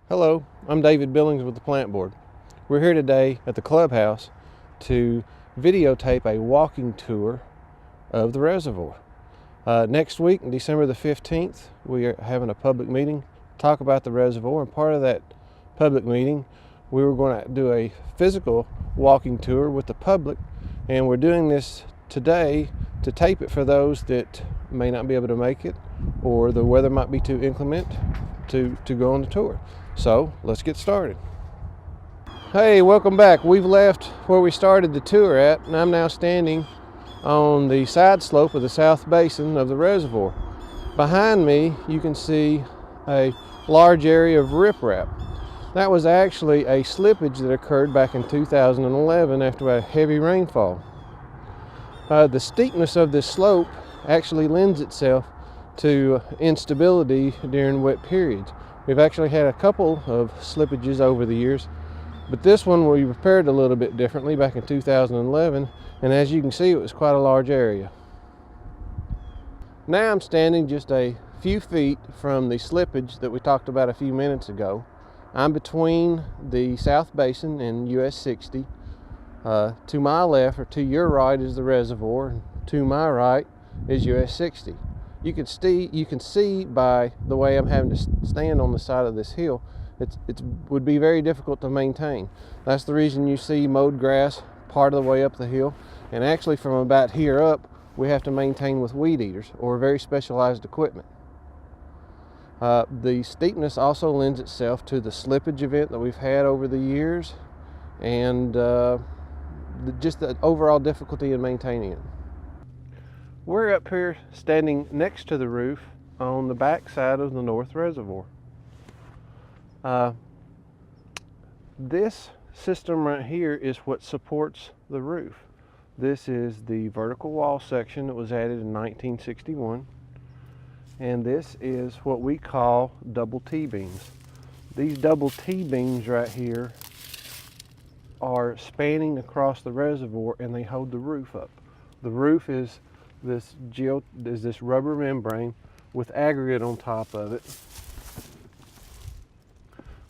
Hello, I'm David Billings with the Plant Board. We're here today at the clubhouse to videotape a walking tour of the reservoir. Next week, December the 15th, we are having a public meeting to talk about the reservoir, and part of that public meeting, we were going to do a physical walking tour with the public, and we're doing this today to tape it for those that may not be able to make it, or the weather might be too inclement to go on the tour. So let's get started. Hey, welcome back. We've left where we started the tour at, and I'm now standing on the side slope of the south basin of the reservoir. Behind me, you can see a large area of riprap. That was actually a slippage that occurred back in 2011 after a heavy rainfall. The steepness of this slope actually lends itself to instability during wet periods. We've actually had a couple of slippages over the years, but this one we prepared a little bit differently back in 2011, and as you can see, it was quite a large area. Now I'm standing just a few feet from the slippage that we talked about a few minutes ago. I'm between the South Basin and US 60. To my left, or to your right, is the reservoir, and to my right is US 60. You can see by the way I'm having to stand on the side of this hill, it would be very difficult to maintain. That's the reason you see mowed grass part of the way up the hill, and actually from about here up, we have to maintain with weed eaters or very specialized equipment. The steepness also lends itself to the slippage event that we've had over the years, and just the overall difficulty in maintaining it. We're up here standing next to the roof on the back side of the North Reservoir. This system right here is what supports the roof. This is the vertical wall section that was added in 1961, and this is what we call double T-beams. These double T-beams right here are spanning across the reservoir, and they hold the roof up. The roof is this rubber membrane with aggregate on top of it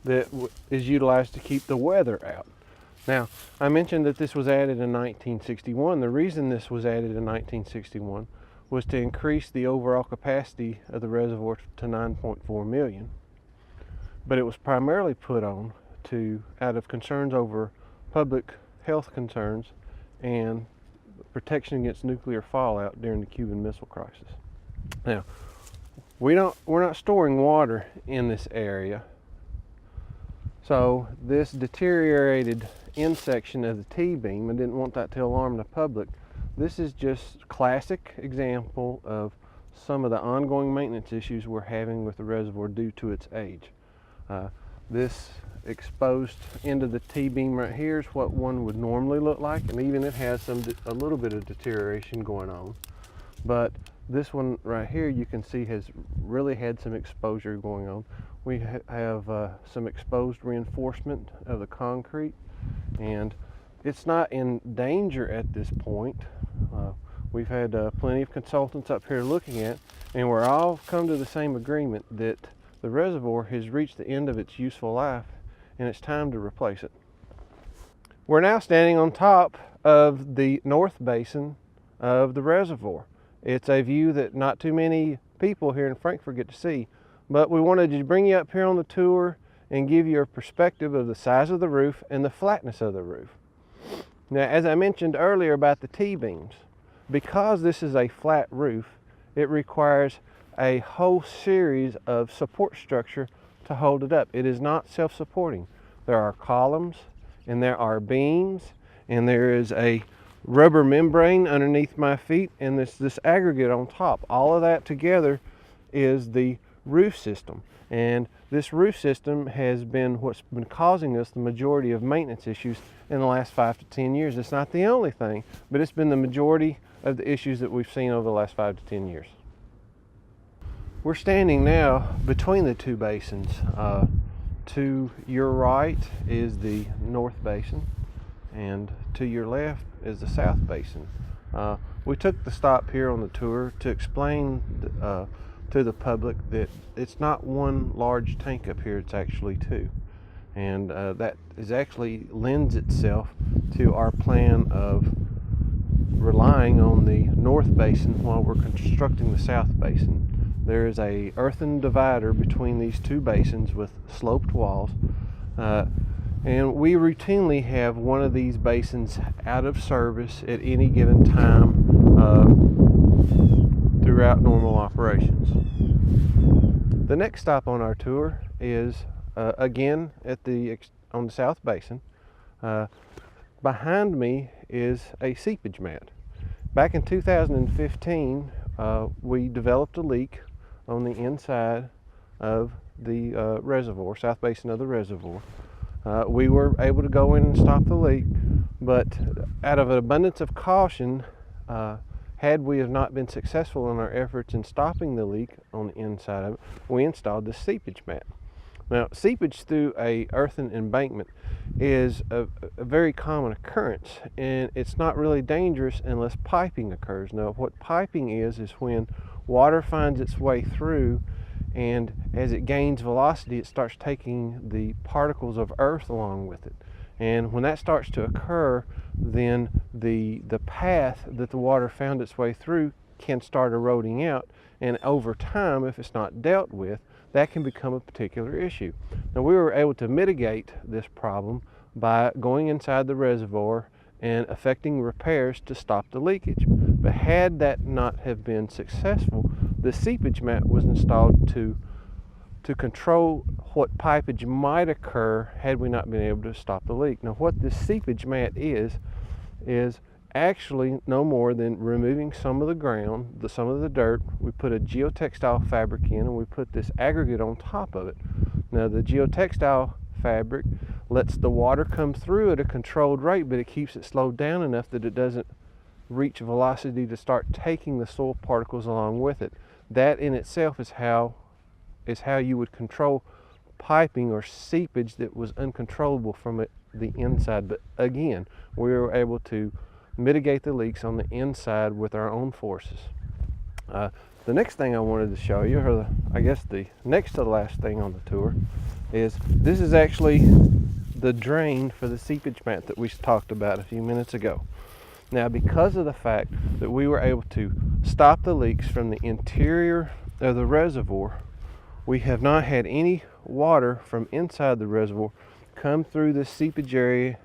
that is utilized to keep the weather out. Now, I mentioned that this was added in 1961. The reason this was added in 1961 was to increase the overall capacity of the reservoir to 9.4 million. But it was primarily put on out of concerns over public health concerns and protection against nuclear fallout during the Cuban Missile Crisis. Now, we're not storing water in this area, so this deteriorated end section of the T-beam, I didn't want that to alarm the public. This is just classic example of some of the ongoing maintenance issues we're having with the reservoir due to its age. This exposed end of the T-beam right here is what one would normally look like, and even it has a little bit of deterioration going on. But this one right here, you can see, has really had some exposure going on. We have some exposed reinforcement of the concrete, and it's not in danger at this point. We've had plenty of consultants up here looking at, and we're all come to the same agreement that the reservoir has reached the end of its useful life, and it's time to replace it. We're now standing on top of the north basin of the reservoir. It's a view that not too many people here in Frankfort get to see, but we wanted to bring you up here on the tour and give you a perspective of the size of the roof and the flatness of the roof. Now, as I mentioned earlier about the T-beams, because this is a flat roof, it requires a whole series of support structure to hold it up. It is not self-supporting. There are columns, and there are beams, and there is a rubber membrane underneath my feet, and this aggregate on top. All of that together is the roof system, and this roof system has been what's been causing us the majority of maintenance issues in the last 5 to 10 years. It's not the only thing, but it's been the majority of the issues that we've seen over the last 5 to 10 years. We're standing now between the two basins. To your right is the north basin, and to your left is the south basin. We took the stop here on the tour to explain to the public that it's not one large tank up here, it's actually two. And that is actually lends itself to our plan of relying on the north basin while we're constructing the south basin. There is a earthen divider between these two basins with sloped walls, and we routinely have one of these basins out of service at any given time throughout normal operations. The next stop on our tour is again on the south basin. Behind me is a seepage mat. Back in 2015, we developed a leak on the inside of the reservoir, south basin of the reservoir. We were able to go in and stop the leak, but out of an abundance of caution, had we have not been successful in our efforts in stopping the leak on the inside of it, we installed this seepage mat. Now, seepage through a earthen embankment is a very common occurrence, and it's not really dangerous unless piping occurs. Now, what piping is when water finds its way through, and as it gains velocity, it starts taking the particles of earth along with it. And when that starts to occur, then the path that the water found its way through can start eroding out, and over time, if it's not dealt with, that can become a particular issue. Now, we were able to mitigate this problem by going inside the reservoir and effecting repairs to stop the leakage. But had that not have been successful, the seepage mat was installed to control what pipage might occur had we not been able to stop the leak. Now, what this seepage mat is actually no more than removing some of the ground, some of the dirt. We put a geotextile fabric in, and we put this aggregate on top of it. Now, the geotextile fabric lets the water come through at a controlled rate, but it keeps it slowed down enough that it doesn't reach velocity to start taking the soil particles along with it. That in itself is how you would control piping or seepage that was uncontrollable from the inside. But again, we were able to mitigate the leaks on the inside with our own forces. The next thing I wanted to show you, or I guess the next to the last thing on the tour, is this is actually the drain for the seepage mat that we talked about a few minutes ago. Now, because of the fact that we were able to stop the leaks from the interior of the reservoir, we have not had any water from inside the reservoir come through this seepage area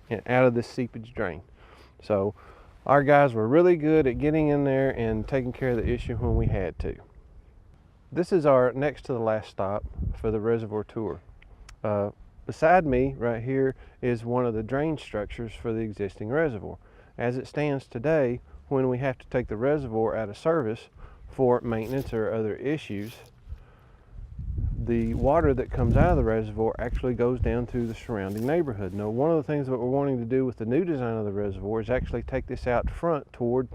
and out of this seepage drain. So our guys were really good at getting in there and taking care of the issue when we had to. This is our next to the last stop for the reservoir tour. Beside me right here is one of the drain structures for the existing reservoir. As it stands today, when we have to take the reservoir out of service for maintenance or other issues, the water that comes out of the reservoir actually goes down through the surrounding neighborhood. Now, one of the things that we're wanting to do with the new design of the reservoir is actually take this out front toward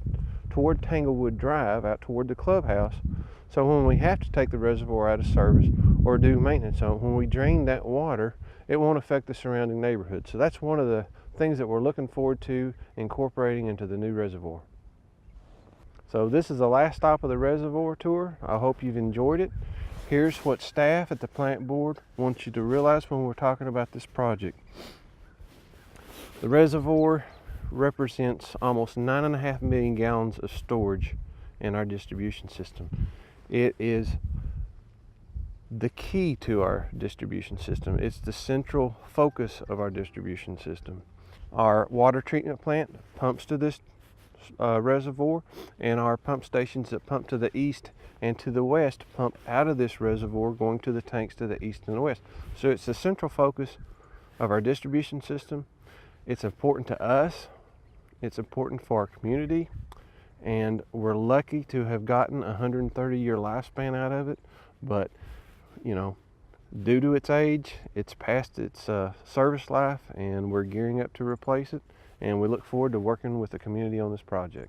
Tanglewood Drive, out toward the clubhouse. So when we have to take the reservoir out of service or do maintenance on it, when we drain that water, it won't affect the surrounding neighborhood. So that's one of the things that we're looking forward to incorporating into the new reservoir. So this is the last stop of the reservoir tour. I hope you've enjoyed it. Here's what staff at the plant board wants you to realize when we're talking about this project. The reservoir represents almost 9.5 million gallons of storage in our distribution system. It is the key to our distribution system. It's the central focus of our distribution system. Our water treatment plant pumps to this reservoir, and our pump stations that pump to the east and to the west pump out of this reservoir, going to the tanks to the east and the west. So it's the central focus of our distribution system. It's important to us, it's important for our community, and we're lucky to have gotten a 130-year lifespan out of it. But you know, due to its age, it's past its service life, and we're gearing up to replace it, and we look forward to working with the community on this project.